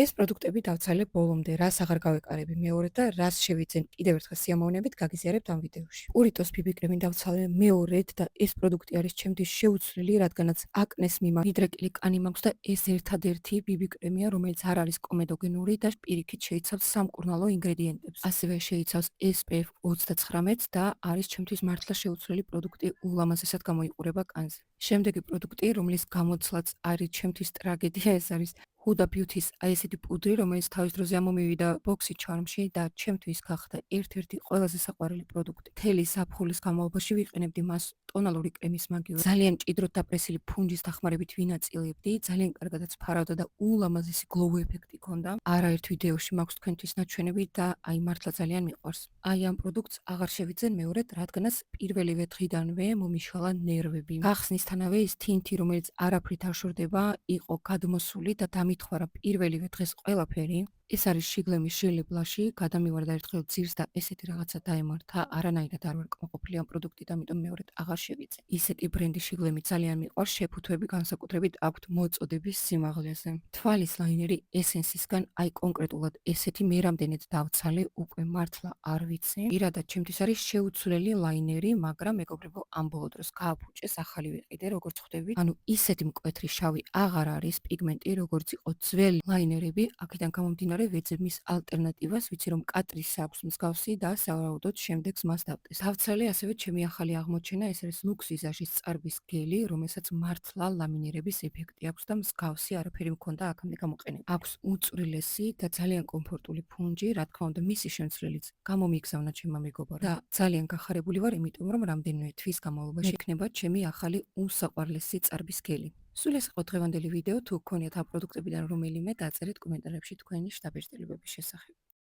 ეს პროდუქტები დავცალე ბოლომდე, რას აღარ გავეკარები მეორედ და რას შევიძენ კიდევ ერთხელ სიამოვნებით გაგიზიარებთ ამ ვიდეოში. პურიტოს BB კრემი დავცალე მეორედ და ეს პროდუქტი არის ჩემთვის შეუცვლელი, რადგანაც აკნეს მიმართ მიდრეკილი კანი მაქვს და ეს ერთადერთი BB კრემია, რომელიც არ არის კომედოგენური და პირიქით შეიცავს სამკურნალო ინგრედიენტებს. ასევე შეიცავს SPF 39 და არის ჩემთვის მართლა შეუცვლელი პროდუქტი, ულამაზესად გამოიყურება კანზე. შემდეგი პროდუქტი, რომლის გამოცვლაც არის ჩემთვის ტრაგედია, ეს არის Huda Beauty-ს აი ესეთი პუდრი, რომელიც თავის დროზე ამომივიდა Boxy Charm-ში და ჩემთვის გახდა ერთ-ერთი ყველაზე საყვარელი პროდუქტი. მთელი ზაფხულის განმავლობაში ვიყენებდი მას ტონალური კრემის მაგივრად. ძალიან მჭიდროდ დაპრესილი ფუნჯის დახმარებით ვინაწილებდი, ძალიან კარგადაც ფარავდა და ულამაზესი glow ეფექტი ჰქონდა. არაერთ ვიდეოში მაქვს თქვენთვის ნაჩვენები და აი მართლა ძალიან მიყვარს. აი ამ პროდუქტს აღარ შევიძენ მეორედ, რადგანაც პირველივე დღიდანვე მომიშალა ნერვები. გახსნისთანავე ის თინთი, რომელიც არაფრით არ შორდება, იყო გადმოსული და დამითხვარა პირველივე დღეს ყველაფერი. ეს არის შიგლემის ჟელი ბლაში, გადამივარდა ერთხელ ძირს და ესეთი რაღაცა დაემართა, არანაირად არ ვარ კმაყოფილი ამ პროდუქტით, ამიტომ მეორედ აღარ შევიძენ. ისეთი ბრენდი შიგლემი ძალიან მიყვარს, შეფუთვები განსაკუთრებით აქვთ მოწოდების სიმაღლეზე. თვალის ლაინერი Essence-ისგან აი კონკრეტულად ესეთი მე რამდენად დავცალე, უკვე მართლა არ ვიცი. პირადად ჩემთვის არის შეუცვლელი ლაინერი, მაგრამ მეგობრებო, ამ ბოლო დროს გააფუჭეს, ახალი ვიყიდე, როგორც ხვდებით. ანუ ისეთი მკვეთრი შავი აღარ არის პიგმენტი, როგორც იყო ძველი ლაინერები, აქედან გამომდინარე ვეძებ მის ალტერნატივას, ვიცი რომ კატრის აქვს მსგავსი და სავარაუდოდ შემდეგს მას დავტეს. დავცალე ასევე ჩემი ახალი აღმოჩენა, ეს არის Lux Visage-ის წარბის გელი, რომელსაც მართლა ლამინირების ეფექტი აქვს და მსგავსი არაფერი მქონდა აქამდე გამოყენებული. აქვს უწვრილესი და ძალიან კომფორტული ფუნჯი, რა თქმა უნდა, მისი შემცვლელიც გამომიგზავნა ჩემმა მეგობარმა და ძალიან გახარებული ვარ, იმიტომ რომ რამდენიმე თვის განმავლობაში იქნება ჩემი ახალი უსაყვარლესი წარბის გელი. სულ ეს იყო დღევანდელი ვიდეო. თუ გქონიათ ამ პროდუქტებიდან რომელიმე, დაწერეთ კომენტარებში თქვენი შთაბეჭდილებების შესახებ.